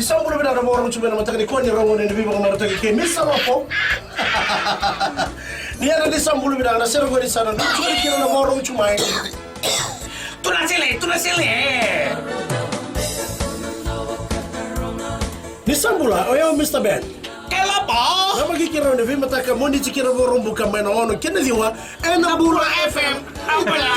Isang bulan na mo ron chumena matagni ko ni rongo ni bibo ko matagni ke misa po. Niya na isang bulan na sero ko ni sana. Chumena kino na mo ron chumay. Tu na sile. Isang bulan oyo Mr. Ben. Kela po? Na magkikira ni bibo mataka mo ni chikira mo ron buka may na ono kinadiwa na Bula FM. Ang pala.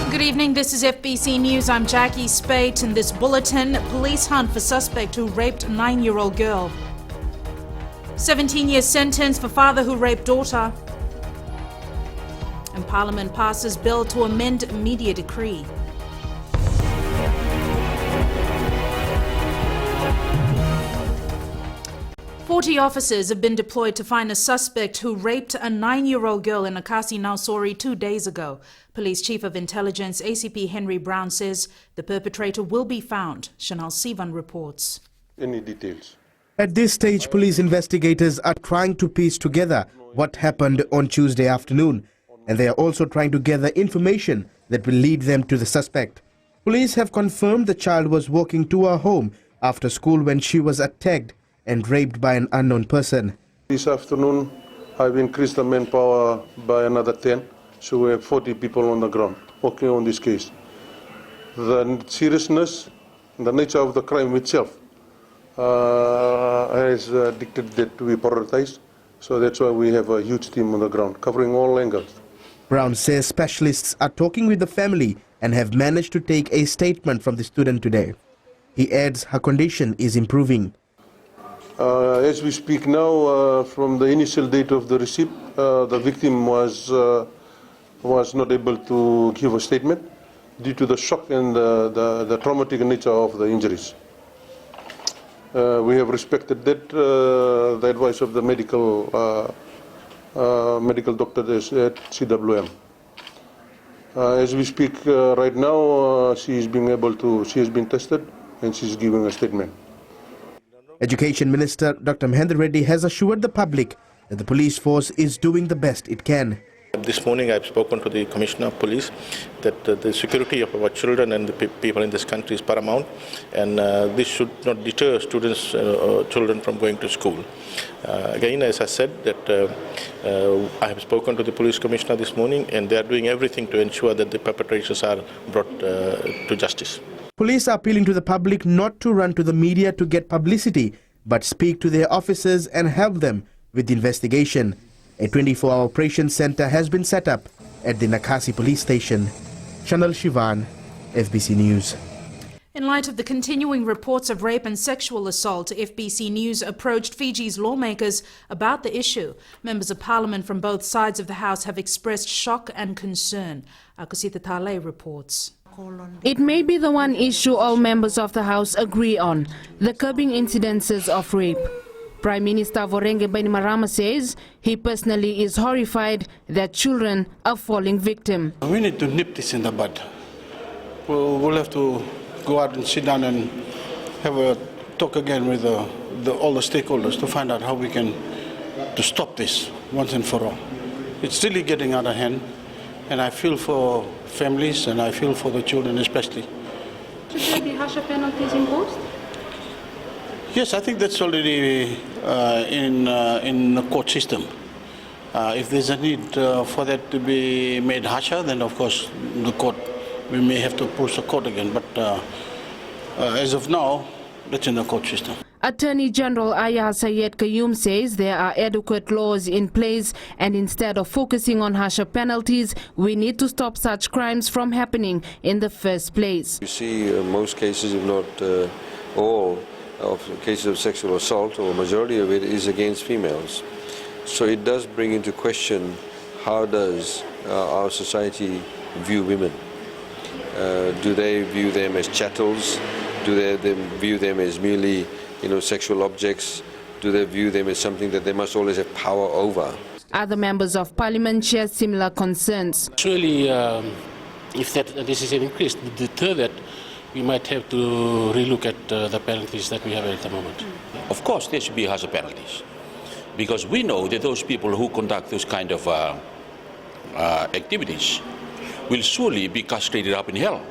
Good evening, this is FBC News. I'm Jackie Spate. In this bulletin, police hunt for suspect who raped 9-year-old girl. 17-year sentence for father who raped daughter. And Parliament passes bill to amend media decree. Forty officers have been deployed to find a suspect who raped a 9-year-old girl in Akasi Nausori 2 days ago. Police Chief of Intelligence ACP Henry Brown says the perpetrator will be found. Chanel Sivan reports. Any details? At this stage, police investigators are trying to piece together what happened on Tuesday afternoon, and they are also trying to gather information that will lead them to the suspect. Police have confirmed the child was walking to her home after school when she was attacked and raped by an unknown person. This afternoon, I've increased the manpower by another 10, so we have 40 people on the ground working on this case. The seriousness, the nature of the crime itself has dictated that we prioritize, so that's why we have a huge team on the ground covering all angles. Brown says specialists are talking with the family and have managed to take a statement from the student today. He adds her condition is improving. As we speak now, from the initial date of the receipt, the victim was not able to give a statement due to the shock and the traumatic nature of the injuries. We have respected that, the advice of the medical doctors at CWM. As we speak right now, she has been tested and she is giving a statement. Education Minister Dr. Mahendra Reddy has assured the public that the police force is doing the best it can. This morning I've spoken to the Commissioner of Police that the security of our children and the people in this country is paramount, and this should not deter students or children from going to school. Again, as I said, that I have spoken to the Police Commissioner this morning, and they are doing everything to ensure that the perpetrators are brought to justice. Police are appealing to the public not to run to the media to get publicity, but speak to their officers and help them with the investigation. A 24-hour operation center has been set up at the Nakasi police station. Chanel Shivan, FBC News. In light of the continuing reports of rape and sexual assault, FBC News approached Fiji's lawmakers about the issue. Members of Parliament from both sides of the House have expressed shock and concern. Akosita Tale reports. It may be the one issue all members of the House agree on, the curbing incidences of rape. Prime Minister Vorenge Bainimarama says he personally is horrified that children are falling victim. We need to nip this in the bud. We'll have to go out and sit down and have a talk again with all the stakeholders to find out how we can to stop this once and for all. It's really getting out of hand, and I feel for families and I feel for the children especially. Should there be harsher penalties imposed? Yes, I think that's already in the court system. If there's a need for that to be made harsher, then of course the court, we may have to approach the court again. But as of now, that's in the court system. Attorney General Aya Sayed Qayyum says there are adequate laws in place, and instead of focusing on harsher penalties, we need to stop such crimes from happening in the first place. You see most cases, if not all, of cases of sexual assault, or majority of it, is against females. So it does bring into question, how does our society view women? Do they view them as chattels? Do they view them as merely sexual objects? Do they view them as something that they must always have power over? Other members of parliament share similar concerns. Surely, if this is an increase, to deter that, we might have to relook at the penalties that we have at the moment. Of course, there should be harsher penalties, because we know that those people who conduct those kind of activities will surely be castrated up in hell.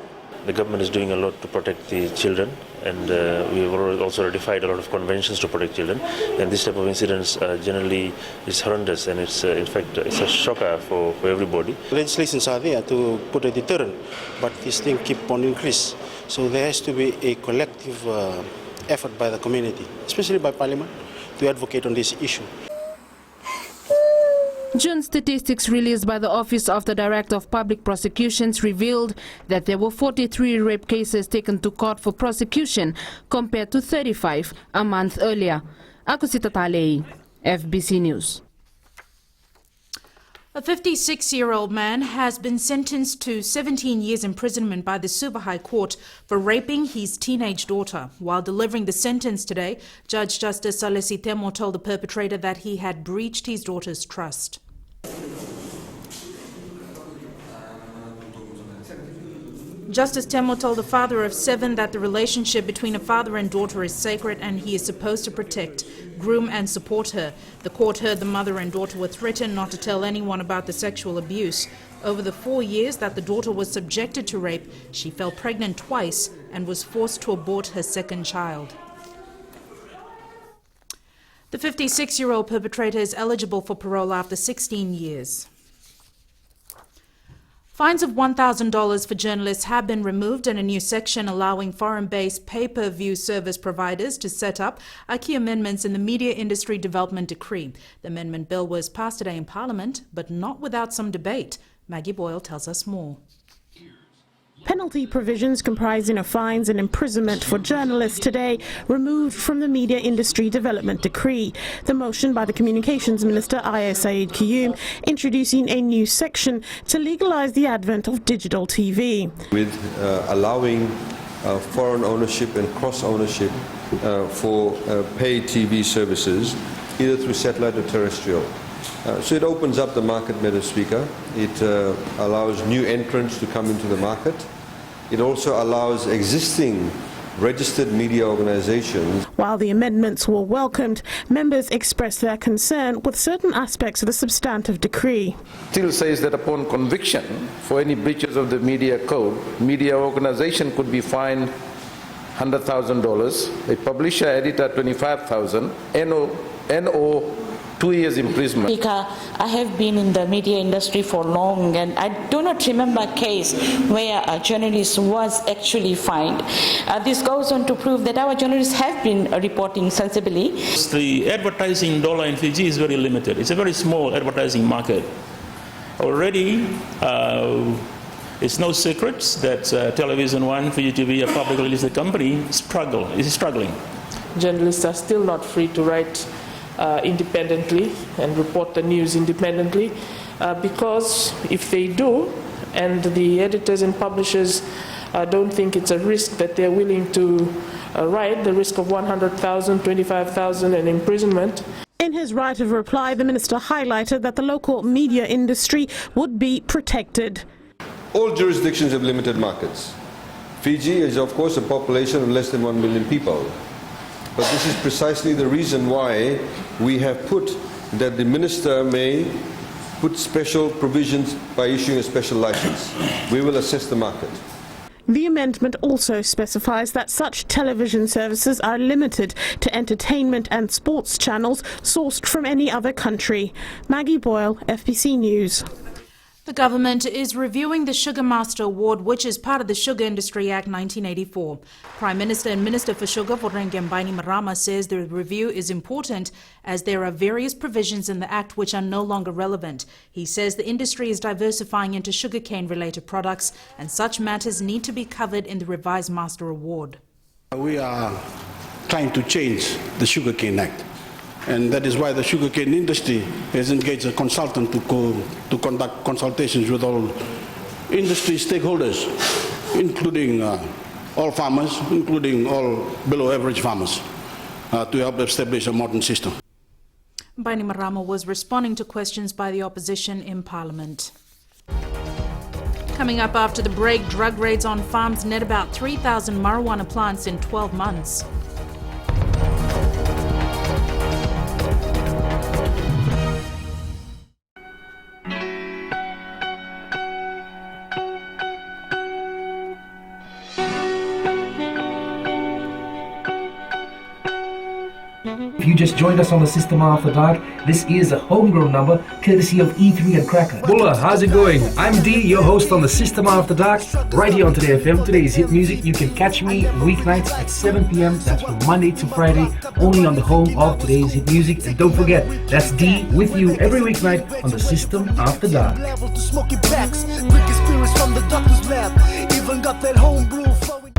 The government is doing a lot to protect the children, and we've also ratified a lot of conventions to protect children. And this type of incidents generally is horrendous, and it's in fact it's a shocker for everybody. Legislations are there to put a deterrent, but this thing keep on increase. So there has to be a collective effort by the community, especially by Parliament, to advocate on this issue. June statistics released by the Office of the Director of Public Prosecutions revealed that there were 43 rape cases taken to court for prosecution compared to 35 a month earlier. Akusita Talei, FBC News. A 56-year-old man has been sentenced to 17 years imprisonment by the Suva High Court for raping his teenage daughter. While delivering the sentence today, Judge Justice Salesi Temo told the perpetrator that he had breached his daughter's trust. Justice Temo told the father of 7 that the relationship between a father and daughter is sacred and he is supposed to protect, groom and support her. The court heard the mother and daughter were threatened not to tell anyone about the sexual abuse. Over the 4 years that the daughter was subjected to rape, she fell pregnant twice and was forced to abort her second child. The 56-year-old perpetrator is eligible for parole after 16 years. Fines of $1,000 for journalists have been removed, and a new section allowing foreign-based pay-per-view service providers to set up are key amendments in the Media Industry Development Decree. The amendment bill was passed today in Parliament, but not without some debate. Maggie Boyle tells us more. Penalty provisions comprising of fines and imprisonment for journalists today removed from the Media Industry Development Decree. The motion by the Communications Minister Aya Said Kiyum introducing a new section to legalise the advent of digital TV. With allowing foreign ownership and cross-ownership for paid TV services, either through satellite or terrestrial. So it opens up the market, Madam Speaker. It allows new entrants to come into the market. It also allows existing registered media organizations. While the amendments were welcomed, members expressed their concern with certain aspects of the substantive decree. Still says that upon conviction for any breaches of the media code, media organization could be fined $100,000, a publisher editor $25,000, NO 2 years imprisonment. I have been in the media industry for long, and I do not remember a case where a journalist was actually fined. This goes on to prove that our journalists have been reporting sensibly. The advertising dollar in Fiji is very limited. It's a very small advertising market. Already, it's no secret that Television One, Fiji TV, a publicly listed company, is struggling. Journalists are still not free to write independently and report the news independently, because if they do, and the editors and publishers don't think it's a risk that they're willing to write, the risk of 100,000, 25,000 and imprisonment. In his right of reply, the minister highlighted that the local media industry would be protected. All jurisdictions have limited markets. Fiji is, of course, a population of less than 1 million people. But this is precisely the reason why we have put that the minister may put special provisions by issuing a special license. We will assess the market. The amendment also specifies that such television services are limited to entertainment and sports channels sourced from any other country. Maggie Boyle, FBC News. The government is reviewing the Sugar Master Award, which is part of the Sugar Industry Act 1984. Prime Minister and Minister for Sugar, Voreqe Bainimarama, says the review is important as there are various provisions in the Act which are no longer relevant. He says the industry is diversifying into sugarcane-related products and such matters need to be covered in the revised Master Award. We are trying to change the Sugarcane Act. And that is why the sugarcane industry has engaged a consultant to conduct consultations with all industry stakeholders, including all farmers, including all below average farmers, to help establish a modern system. Bainimarama was responding to questions by the opposition in Parliament. Coming up after the break, drug raids on farms net about 3,000 marijuana plants in 12 months. If you just joined us on the System After Dark, this is a homegrown number courtesy of E3 and Cracker. Bulla, how's it going? I'm D, your host on the System After Dark, right here on Today FM. Today's hit music. You can catch me weeknights at 7 p.m. That's from Monday to Friday, only on the home of Today's hit music. And don't forget, that's D with you every weeknight on the System After Dark. Even got that homebrew flowing.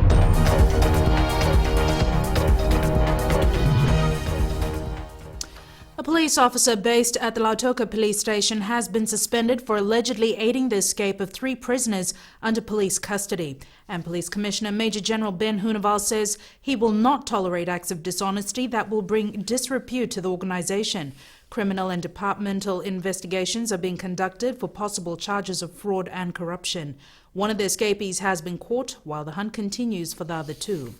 A police officer based at the Lautoka police station has been suspended for allegedly aiding the escape of 3 prisoners under police custody. And Police Commissioner Major General Ben Huneval says he will not tolerate acts of dishonesty that will bring disrepute to the organisation. Criminal and departmental investigations are being conducted for possible charges of fraud and corruption. One of the escapees has been caught while the hunt continues for the other 2.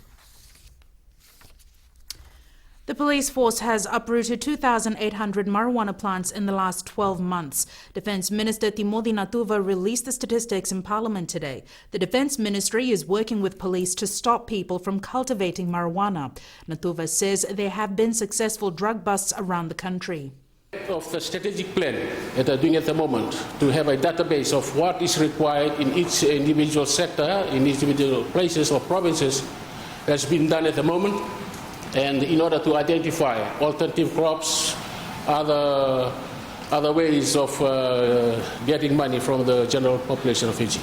The police force has uprooted 2,800 marijuana plants in the last 12 months. Defence Minister Timothy Natuva released the statistics in Parliament today. The Defence Ministry is working with police to stop people from cultivating marijuana. Natuva says there have been successful drug busts around the country. Of the strategic plan that they're doing at the moment, to have a database of what is required in each individual sector, in individual places or provinces, has been done at the moment. And in order to identify alternative crops, other ways of getting money from the general population of Fiji.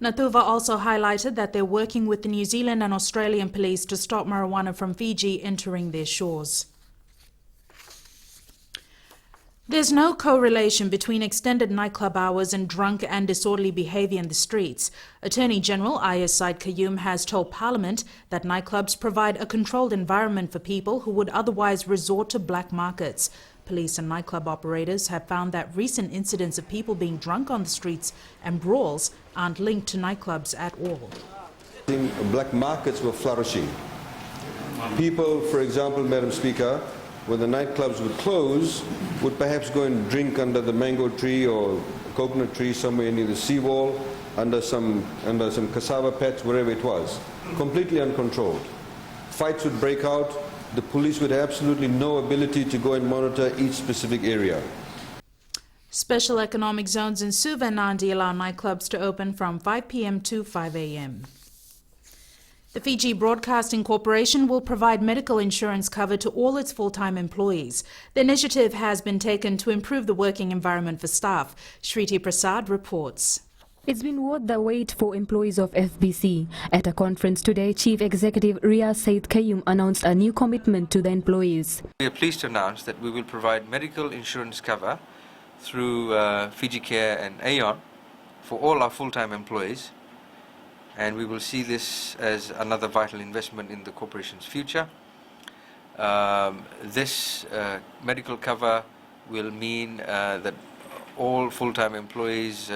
Natuva also highlighted that they're working with the New Zealand and Australian police to stop marijuana from Fiji entering their shores. There's no correlation between extended nightclub hours and drunk and disorderly behaviour in the streets. Attorney General Ayaz Said Qayyum has told Parliament that nightclubs provide a controlled environment for people who would otherwise resort to black markets. Police and nightclub operators have found that recent incidents of people being drunk on the streets and brawls aren't linked to nightclubs at all. Black markets were flourishing. People, for example, Madam Speaker, when the nightclubs would close, would perhaps go and drink under the mango tree or coconut tree somewhere near the seawall, under some cassava patch, wherever it was. Completely uncontrolled. Fights would break out. The police would have absolutely no ability to go and monitor each specific area. Special economic zones in Suva and Nadi allow nightclubs to open from 5 p.m. to 5 a.m. The Fiji Broadcasting Corporation will provide medical insurance cover to all its full-time employees. The initiative has been taken to improve the working environment for staff. Shriti Prasad reports. It's been worth the wait for employees of FBC. At a conference today, Chief Executive Riaz Said Qayyum announced a new commitment to the employees. We are pleased to announce that we will provide medical insurance cover through Fiji Care and Aon for all our full-time employees. And we will see this as another vital investment in the corporation's future. This medical cover will mean that all full-time employees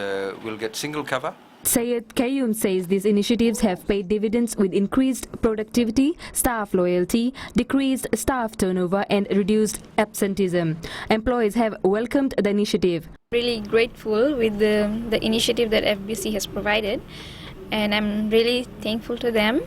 will get single cover. Sayed Qayyum says these initiatives have paid dividends with increased productivity, staff loyalty, decreased staff turnover and reduced absenteeism. Employees have welcomed the initiative. Really grateful with the initiative that FBC has provided. And I'm really thankful to them,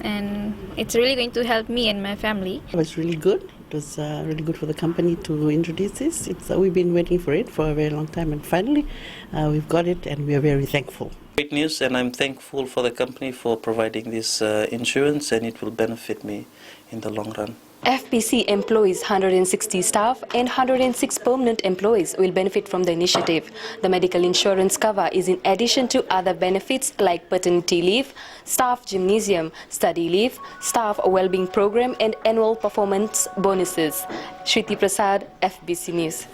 and it's really going to help me and my family. It was really good. It was really good for the company to introduce this. We've been waiting for it for a very long time, and finally we've got it, and we are very thankful. Great news, and I'm thankful for the company for providing this insurance, and it will benefit me in the long run. FBC employs 160 staff and 106 permanent employees will benefit from the initiative. The medical insurance cover is in addition to other benefits like paternity leave, staff gymnasium, study leave, staff well-being program and annual performance bonuses. Shriti Prasad, FBC News.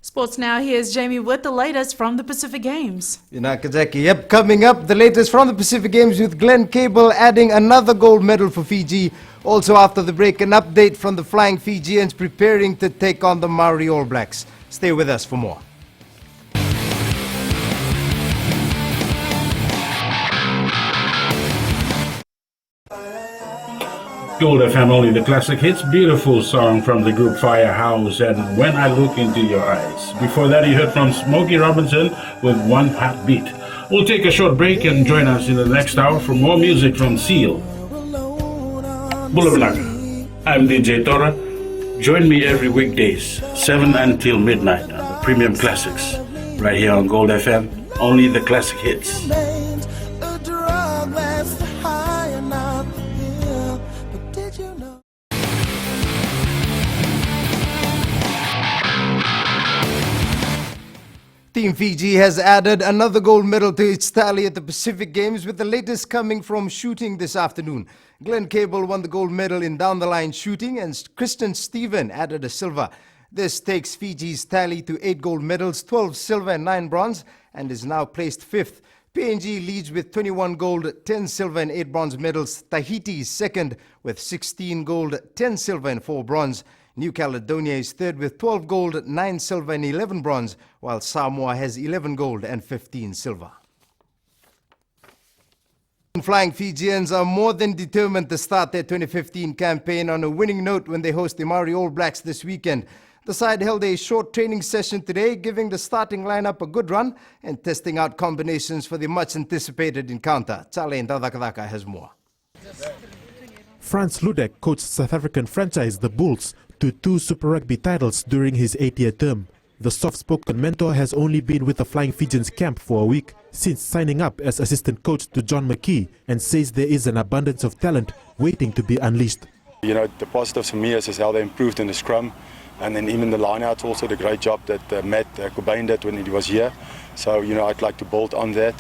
Sports now, here's Jamie with the latest from the Pacific Games. Nakazaki, yep, coming up, the latest from the Pacific Games with Glenn Cable adding another gold medal for Fiji. Also after the break, an update from the Flying Fijians preparing to take on the Maori All Blacks. Stay with us for more. Gold FM, only the classic hits. Beautiful song from the group Firehouse and When I Look Into Your Eyes. Before that, you heard from Smokey Robinson with One Heartbeat. We'll take a short break and join us in the next hour for more music from Seal. Bulavanaka. I'm DJ Tora. Join me every weekdays, 7 until midnight on the Premium Classics. Right here on Gold FM, only the classic hits. Team Fiji has added another gold medal to its tally at the Pacific Games, with the latest coming from shooting this afternoon. Glenn Cable won the gold medal in down-the-line shooting and Kristen Stephen added a silver. This takes Fiji's tally to 8 gold medals, 12 silver and 9 bronze, and is now placed 5th. PNG leads with 21 gold, 10 silver and 8 bronze medals. Tahiti is second with 16 gold, 10 silver and 4 bronze. New Caledonia is third with 12 gold, 9 silver and 11 bronze, while Samoa has 11 gold and 15 silver. Flying Fijians are more than determined to start their 2015 campaign on a winning note when they host the Maori All Blacks this weekend. The side held a short training session today, giving the starting lineup a good run and testing out combinations for the much-anticipated encounter. Tale Ndadakadaka has more. Frans Ludek coached South African franchise the Bulls to 2 Super Rugby titles during his 8-year term. The soft-spoken mentor has only been with the Flying Fijians camp for a week since signing up as assistant coach to John McKee, and says there is an abundance of talent waiting to be unleashed. You know, the positives for me is how they improved in the scrum, and then even the lineouts also did a great job that Matt Cobain did when he was here. So, you know, I'd like to build on that.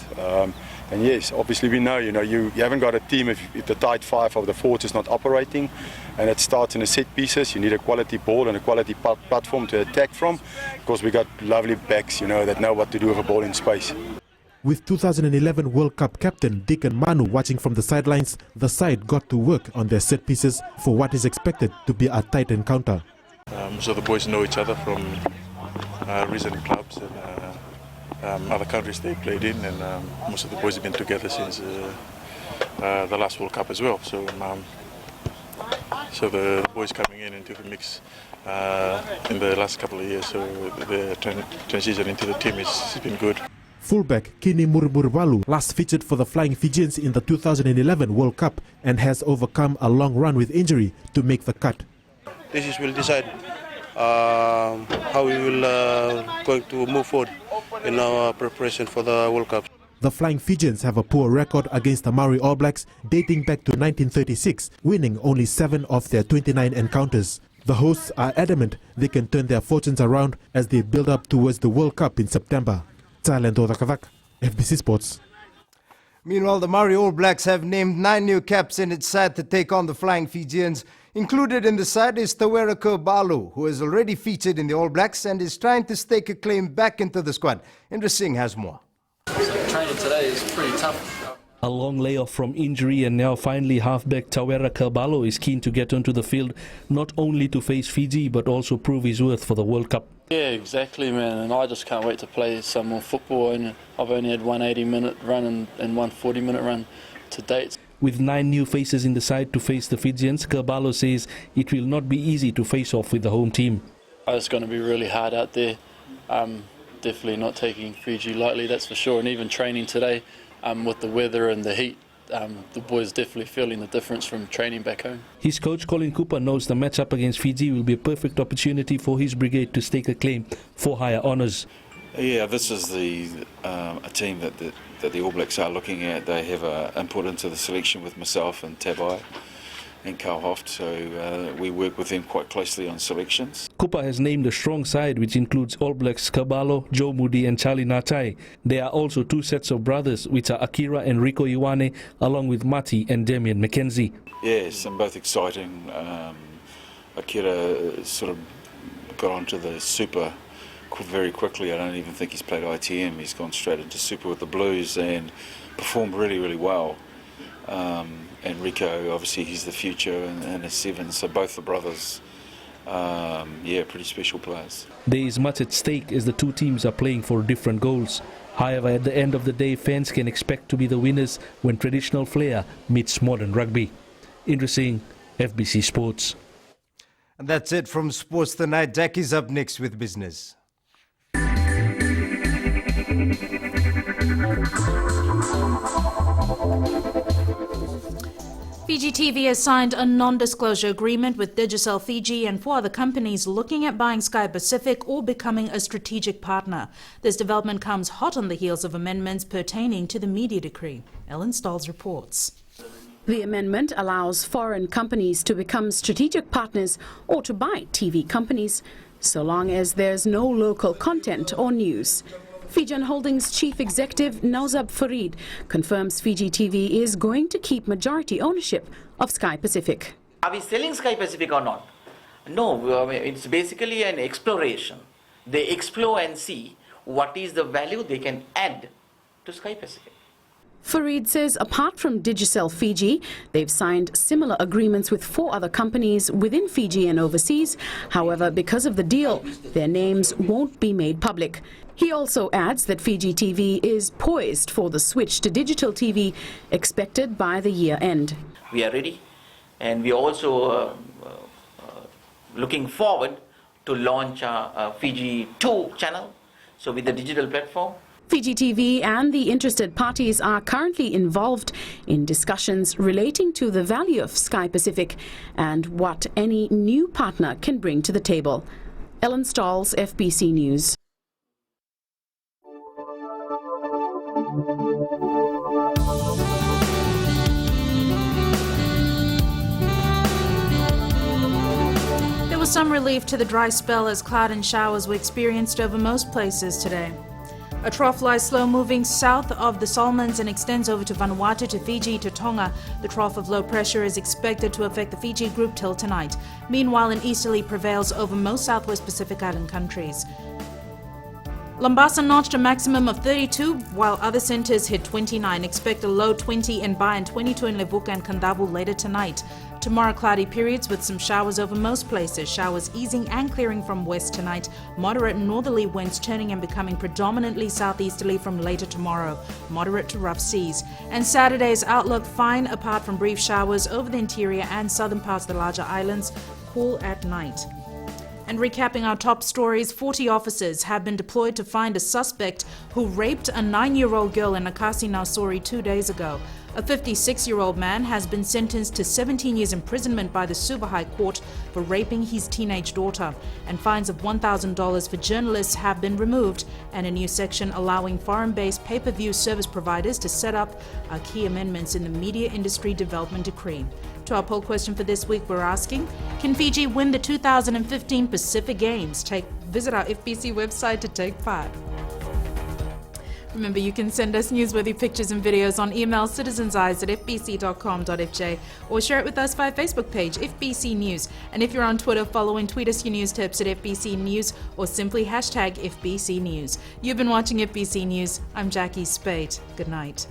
And yes, obviously we know, you haven't got a team if the tight 5 of the forwards is not operating, and it starts in the set pieces. You need a quality ball and a quality platform to attack from, because we got lovely backs, that know what to do with a ball in space. With 2011 World Cup captain Dick and Manu watching from the sidelines, the side got to work on their set pieces for what is expected to be a tight encounter. So the boys know each other from recent clubs and other countries they played in, and most of the boys have been together since the last World Cup as well. So, so the boys coming into the mix in the last couple of years, so the transition into the team has been good. Fullback Kini Murmurwalu last featured for the Flying Fijians in the 2011 World Cup and has overcome a long run with injury to make the cut. This will decide how we will going to move forward in our preparation for the World Cup. The Flying Fijians have a poor record against the Maori All Blacks dating back to 1936, winning only 7 of their 29 encounters. The hosts are adamant they can turn their fortunes around as they build up towards the World Cup in September. Thailand Odakavak, FBC Sports. Meanwhile, the Maori All Blacks have named 9 new caps in its side to take on the Flying Fijians. Included in the side is Tawera Kerr-Balu, who has already featured in the All Blacks and is trying to stake a claim back into the squad. Indra Singh has more. Training today is pretty tough. A long layoff from injury, and now finally halfback Tawera Kerr-Balu is keen to get onto the field, not only to face Fiji but also prove his worth for the World Cup. Yeah, exactly, man, and I just can't wait to play some more football, and I've only had one 80-minute run and one 40-minute run to date. With 9 new faces in the side to face the Fijians, Kerr-Balu says it will not be easy to face off with the home team. It's going to be really hard out there. Definitely not taking Fiji lightly, that's for sure, and even training today with the weather and the heat, the boys definitely feeling the difference from training back home. His coach Colin Cooper knows the matchup against Fiji will be a perfect opportunity for his brigade to stake a claim for higher honours. Yeah, this is a team that the All Blacks are looking at. They have input into the selection with myself and Tabai and Carl Hoft, so we work with them quite closely on selections. Cooper has named a strong side which includes All Blacks Kerr-Balu, Joe Moody and Charlie Ngatai. There are also 2 sets of brothers, which are Akira and Rico Ioane, along with Mati and Damian McKenzie. Yes, and both exciting. Akira sort of got onto the super very quickly. I don't even think he's played ITM. He's gone straight into Super with the Blues and performed really, really well. And Rico, obviously, he's the future and a 7. So both the brothers, pretty special players. There is much at stake as the two teams are playing for different goals. However, at the end of the day, fans can expect to be the winners when traditional flair meets modern rugby. Interesting, FBC Sports. And that's it from Sports Tonight. Jackie's up next with business. Fiji TV has signed a non-disclosure agreement with Digicel Fiji and 4 other companies looking at buying Sky Pacific or becoming a strategic partner. This development comes hot on the heels of amendments pertaining to the media decree. Ellen Stolz reports. The amendment allows foreign companies to become strategic partners or to buy TV companies, so long as there's no local content or news. Fijian Holdings Chief Executive Nausab Farid confirms Fiji TV is going to keep majority ownership of Sky Pacific. Are we selling Sky Pacific or not? No, it's basically an exploration. They explore and see what is the value they can add to Sky Pacific. Farid says apart from Digicel Fiji, they've signed similar agreements with 4 other companies within Fiji and overseas. However, because of the deal, their names won't be made public. He also adds that Fiji TV is poised for the switch to digital TV expected by the year end. We are ready, and we are also looking forward to launch our Fiji 2 channel, so with the digital platform. Fiji TV and the interested parties are currently involved in discussions relating to the value of Sky Pacific and what any new partner can bring to the table. Ellen Stolz, FBC News. There was some relief to the dry spell as cloud and showers were experienced over most places today. A trough lies slow-moving south of the Solomons and extends over to Vanuatu, to Fiji, to Tonga. The trough of low pressure is expected to affect the Fiji group till tonight. Meanwhile, an easterly prevails over most southwest Pacific Island countries. Lambasa notched a maximum of 32, while other centres hit 29. Expect a low 20 in Bai and 22 in Levuka and Kadavu later tonight. Tomorrow, cloudy periods with some showers over most places. Showers easing and clearing from west tonight. Moderate northerly winds turning and becoming predominantly southeasterly from later tomorrow. Moderate to rough seas. And Saturday's outlook fine apart from brief showers over the interior and southern parts of the larger islands. Cool at night. And recapping our top stories, 40 officers have been deployed to find a suspect who raped a 9-year-old girl in Akasi Nausori 2 days ago. A 56-year-old man has been sentenced to 17 years imprisonment by the Suva High Court for raping his teenage daughter. And fines of $1,000 for journalists have been removed, and a new section allowing foreign-based pay-per-view service providers to set up are key amendments in the Media Industry Development Decree. To our poll question for this week, we're asking, can Fiji win the 2015 Pacific Games? Visit our FBC website to take part. Remember, you can send us newsworthy pictures and videos on email citizenseyes@fbc.com.fj or share it with us via Facebook page, FBC News. And if you're on Twitter, follow and tweet us your news tips at FBC News or simply hashtag FBC News. You've been watching FBC News. I'm Jackie Spate. Good night.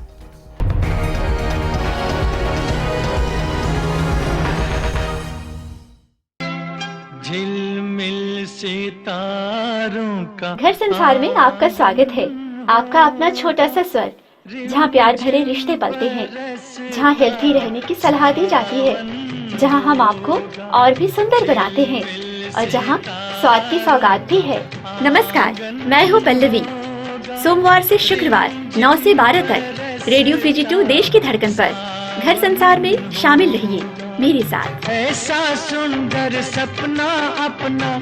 घर संसार में आपका स्वागत है। आपका अपना छोटा सा स्वर, जहाँ प्यार भरे रिश्ते पलते हैं, जहाँ हेल्थी रहने की सलाह दी जाती है, जहाँ हम आपको और भी सुंदर बनाते हैं और जहाँ स्वाद की सौगात भी है। नमस्कार, मैं हूँ पल्लवी। सोमवार से शुक्रवार 9 से 12 तक रेडियो फिजी 2 देश की धड़कन पर घर संसार में शामिल रहिए मेरे साथ। ऐसा सुंदर सपना अपना